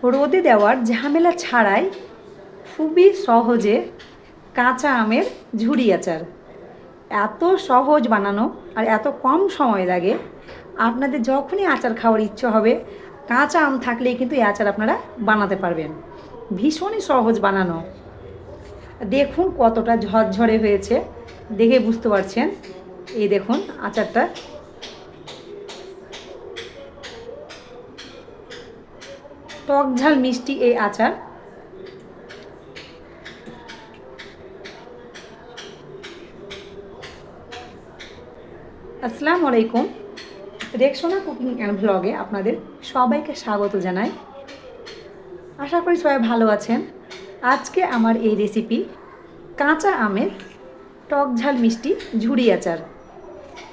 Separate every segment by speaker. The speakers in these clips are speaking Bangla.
Speaker 1: রোদে দেওয়ার ঝামেলা ছাড়াই খুবই সহজে কাঁচা আমের ঝুরি আচার। এত সহজ বানানো আর এত কম সময় লাগে। আপনাদের যখনই আচার খাওয়ার ইচ্ছে হবে, কাঁচা আম থাকলেই কিন্তু এই আচার আপনারা বানাতে পারবেন। ভীষণই সহজ বানানো। দেখুন কতটা ঝরঝরে হয়েছে, দেখে বুঝতে পারছেন। এই দেখুন আচারটা। টক ঝাল মিষ্টি এই আচার। আসসালামু আলাইকুম। রেক্সোনা কুকিং অ্যান্ড ব্লগে আপনাদের সবাইকে স্বাগত জানাই। আশা করি সবাই ভালো আছেন। আজকে আমার এই রেসিপি কাঁচা আমের টক ঝাল মিষ্টি ঝুরি আচার।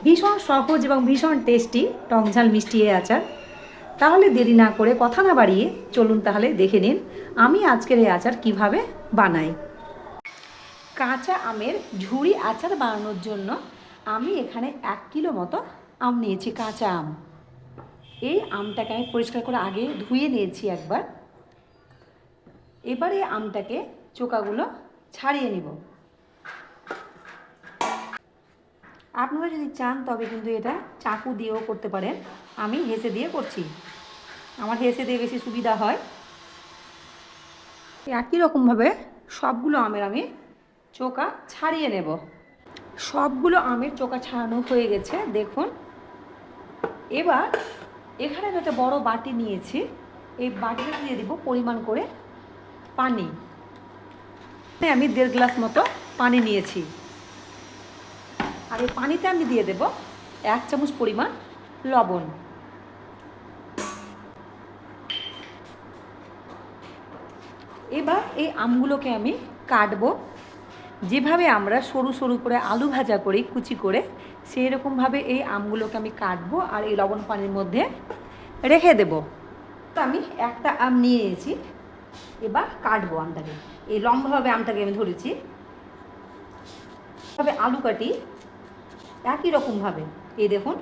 Speaker 1: ভীষণ সহজ এবং ভীষণ টেস্টি টক ঝাল মিষ্টি এই আচার। তাহলে দেরি না করে কথা না বাড়িয়ে চলুন তাহলে দেখে নিন আমি আজকের এই আচার কিভাবে বানাই। কাঁচা আমের ঝুরি আচার বানানোর জন্য আমি এখানে 1 কিলো মতো আম নিয়েছি, কাঁচা আম। এই আমটাকে আমি পরিষ্কার করে আগে ধুয়ে নিয়েছি একবার। এবারে আমটাকে চোকাগুলো ছাড়িয়ে নিব। আপনারা যদি চান তবে কিন্তু এটা চাকু দিয়েও করতে পারেন। আমি হেসে দিয়ে করছি, আমার হেসে দিয়ে বেশি সুবিধা হয়। একই রকমভাবে সবগুলো আমের আমি চোকা ছাড়িয়ে নেব। সবগুলো আমের চোকা ছাড়ানো হয়ে গেছে দেখুন। এবার এখানে আমি একটা বড় বাটি নিয়েছি। এই বাটিটা দিয়ে দিব পরিমাণ করে পানি। আমি 1.5 গ্লাস মতো পানি নিয়েছি। আর এই পানিতে আমি দিয়ে দেব 1 চামচ পরিমাণ লবণ। এবার এই আমগুলোকে আমি কাটবো। যেভাবে আমরা সরু সরু করে আলু ভাজা করি কুচি করে, সেই রকমভাবে এই আমগুলোকে আমি কাটবো আর এই লবণ পানির মধ্যে রেখে দেব। আমি একটা আম নিয়ে নিয়েছি, এবার কাটবো আমটাকে। এই লম্বাভাবে আমটাকে আমি ধরেছি। তবে আলু কাটি একই রকমভাবে। এই দেখুন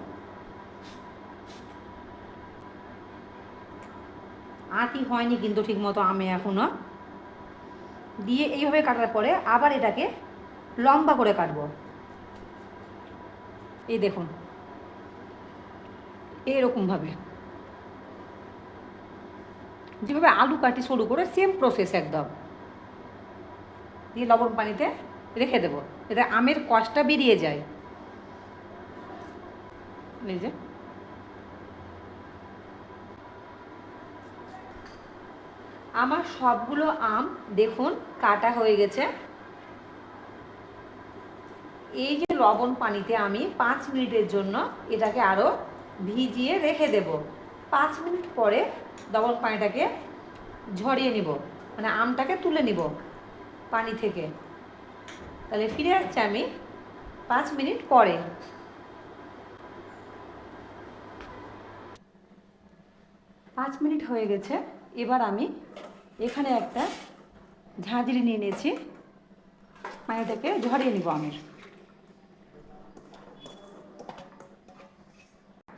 Speaker 1: আটি হয়নি কিন্তু ঠিক মতো আমে এখনও। দিয়ে এইভাবে কাটার পরে আবার এটাকে লম্বা করে কাটবো। এই দেখুন এইরকমভাবে, যেভাবে আলু কাটি সরু করে সেম প্রসেস একদম। দিয়ে লবণ পানিতে রেখে দেবো, এতে আমের কষটা বেরিয়ে যায়। এই যে আমার সবগুলো আম দেখুন কাটা হয়ে গেছে। এই যে লবণ পানিতে আমি 5 মিনিটের জন্য এটাকে আরও ভিজিয়ে রেখে দেব। 5 মিনিট পরে লবণ পানিটাকে ঝরিয়ে নিব, মানে আমটাকে তুলে নিব পানি থেকে। তাহলে ফিরে আসছে আমি 5 মিনিট পরে। 5 মিনিট হয়ে গেছে। এবার আমি এখানে একটা ঝাঁঝরি নিয়ে নিয়েছি, পানিটাকে ঝরিয়ে নিব আমের।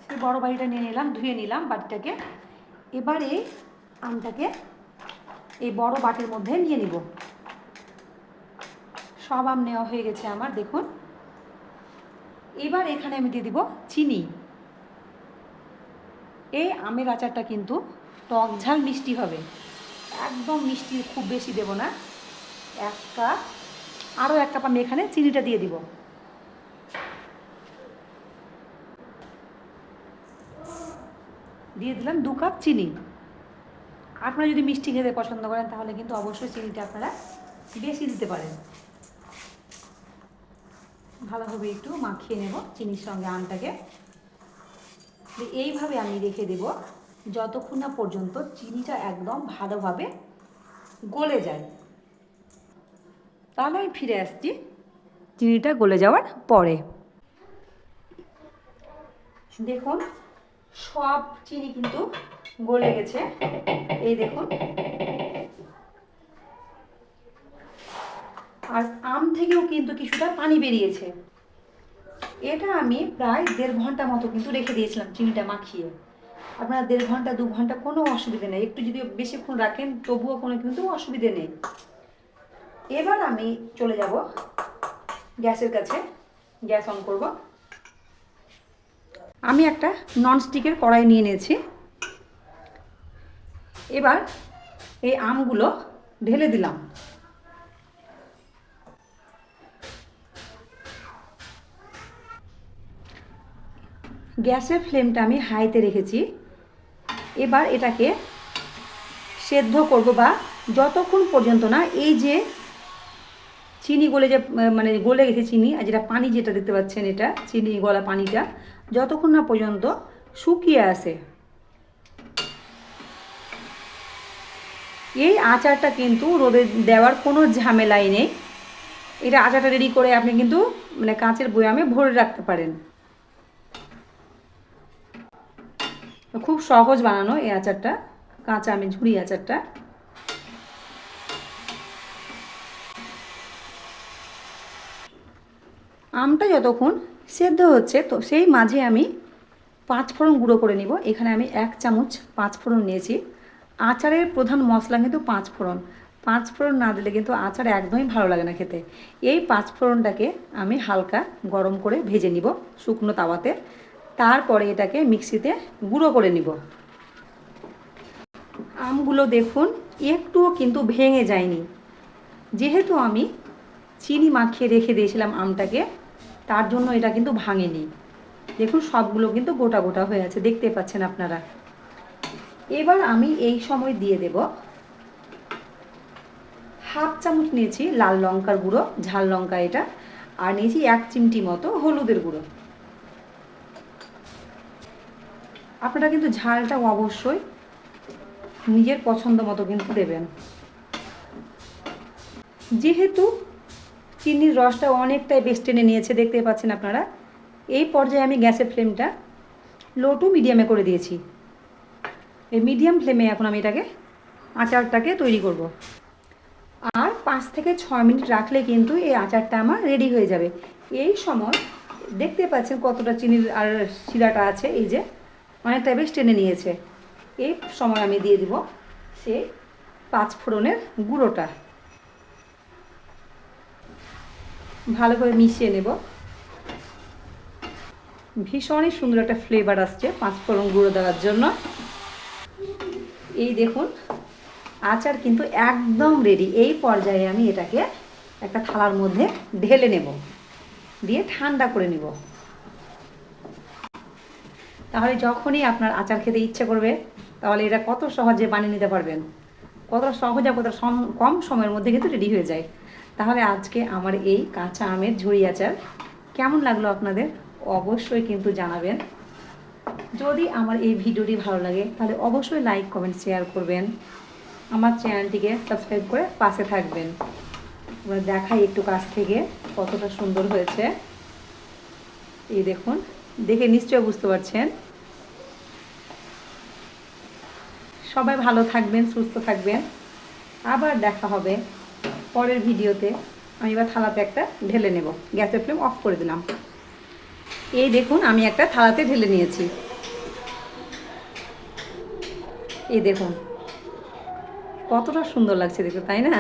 Speaker 1: সেই বড় বাটিটা নিয়ে নিলাম, ধুয়ে নিলাম বাটিটাকে। এবারে আমটাকে এই বড় বাটির মধ্যে নিয়ে নিব। সব আম নেওয়া হয়ে গেছে আমার দেখুন। এবার এখানে আমি দিয়ে দিব চিনি। এই আমের আচারটা কিন্তু টক ঝাল মিষ্টি হবে, একদম মিষ্টি খুব বেশি দেব না। 1 কাপ, আরও 1 কাপ আমি এখানে চিনিটা দিয়ে দিব। দিয়ে দিলাম 2 কাপ চিনি। আপনারা যদি মিষ্টি খেতে পছন্দ করেন তাহলে কিন্তু অবশ্যই চিনিটা আপনারা বেশি দিতে পারেন। ভালোভাবে একটু মাখিয়ে নেব চিনির সঙ্গে আমটাকে। এইভাবে আমি রেখে দেব যতক্ষণ না পর্যন্ত চিনিটা একদম ভালোভাবে গলে যায়। তাহলে আমি ফিরে আসছি চিনিটা গলে যাওয়ার পরে। দেখুন সব চিনি কিন্তু গলে গেছে, এই দেখুন। আর আম থেকেও কিন্তু কিছুটা পানি বেরিয়েছে। এটা আমি প্রায় 1.5 ঘন্টা মতো কিন্তু রেখে দিয়েছিলাম চিনিটা মাখিয়ে। আপনারা 1.5 ঘন্টা 2 ঘন্টা কোনো অসুবিধা নেই, একটু যদি বেশিক্ষণ রাখেন তবুও কোনো কিন্তু অসুবিধে নেই। এবার আমি চলে যাব গ্যাসের কাছে, গ্যাস অন করব। আমি একটা ননস্টিকের কড়াই নিয়ে নিয়েছি। এবার এই আমগুলো ঢেলে দিলাম। গ্যাসের ফ্লেমটা আমি হাইতে রেখেছি। এবার এটাকে সেদ্ধ করব, বা যতক্ষণ পর্যন্ত না এই যে চিনি গলে যে মানে গলে গেছে চিনি, আর যেটা পানি যেটা দেখতে পাচ্ছেন এটা চিনি গলা পানিটা যতক্ষণ না পর্যন্ত শুকিয়ে আসে। এই আচারটা কিন্তু রোদে দেওয়ার কোনো ঝামেলাই নেই। এটা আচারটা রেডি করে আপনি কিন্তু মানে কাঁচের বয়ামে ভরে রাখতে পারেন। খুব সহজ বানানো এই আচারটা, কাঁচা আমের ঝুরি আচারটা। আমটা যতক্ষণ সেদ্ধ হচ্ছে তো সেই মাঝে আমি 5 ফোড়ন গুঁড়ো করে নিব। এখানে আমি 1 চামচ 5 ফোড়ন নিয়েছি। আচারের প্রধান মশলা কিন্তু 5 ফোড়ন। 5 ফোড়ন না দিলে কিন্তু আচার একদমই ভালো লাগে না খেতে। এই 5 ফোড়নটাকে আমি হালকা গরম করে ভেজে নিব শুকনো তাওয়াতে। তারপরে এটাকে মিক্সিতে গুঁড়ো করে নিব। আমগুলো দেখুন একটুও কিন্তু ভেঙে যায়নি, যেহেতু আমি চিনি মাখিয়ে রেখে দিয়েছিলাম আমটাকে, তার জন্য এটা কিন্তু ভাঙেনি। দেখুন সবগুলো কিন্তু গোটা গোটা হয়ে আছে, দেখতে পাচ্ছেন আপনারা। এবার আমি এই সময় দিয়ে দেব 1/2 চামচ নিয়েছি লাল লঙ্কার গুঁড়ো, ঝাল লঙ্কা এটা, আর নিয়েছি 1 চিমটি মতো হলুদের গুঁড়ো। আপনারা কিন্তু ঝালটা অবশ্যই নিজের পছন্দ মতো কিন্তু দেবেন। যেহেতু চিনির রসটা অনেকটাই বেশ টেনে নিয়েছে, দেখতে পাচ্ছেন আপনারা। এই পর্যায়ে আমি গ্যাসের ফ্লেমটা লো টু মিডিয়ামে করে দিয়েছি। এই মিডিয়াম ফ্লেমে এখন আমি এটাকে আচারটাকে তৈরি করব। আর 5 থেকে 6 মিনিট রাখলে কিন্তু এই আচারটা আমার রেডি হয়ে যাবে। এই সময় দেখতে পাচ্ছেন কতটা চিনির আর শিরাটা আছে, এই যে অনেকটা বেশ টেনে নিয়েছে। এই সময় আমি দিয়ে দিব সেই 5 ফোড়নের গুঁড়োটা, ভালো করে মিশিয়ে নেব। ভীষণই সুন্দর একটা ফ্লেভার আসছে 5 ফোড়ন গুঁড়ো দেওয়ার জন্য। এই দেখুন আচার কিন্তু একদম রেডি। এই পর্যায়ে আমি এটাকে একটা থালার মধ্যে ঢেলে নেব, দিয়ে ঠান্ডা করে নেব। তাহলে যখনই আপনার আচার খেতে ইচ্ছে করবে, তাহলে এটা কত সহজে বানিয়ে নিতে পারবেন, কত সহজে কত কম সময়ের মধ্যে কিন্তু রেডি হয়ে যায়। তাহলে আজকে আমার এই কাঁচা আমের ঝুরি আচার কেমন লাগলো আপনাদের অবশ্যই কিন্তু জানাবেন। যদি আমার এই ভিডিওটি ভালো লাগে তাহলে অবশ্যই লাইক কমেন্ট শেয়ার করবেন। আমার চ্যানেলটিকে সাবস্ক্রাইব করে পাশে থাকবেন। আমরা দেখাই একটু কাছ থেকে কতটা সুন্দর হয়েছে। এই দেখুন, দেখে নিশ্চয়ই বুঝতে পারছেন। সবাই ভালো থাকবেন, সুস্থ থাকবেন। আবার দেখা হবে পরের ভিডিওতে। আমি এবার থালাতে একটা ঢেলে নেব। গ্যাসের ফ্লেম অফ করে দিলাম। এই দেখুন আমি একটা থালাতে ঢেলে নিয়েছি। এই দেখুন কতটা সুন্দর লাগছে দেখতে, তাই না?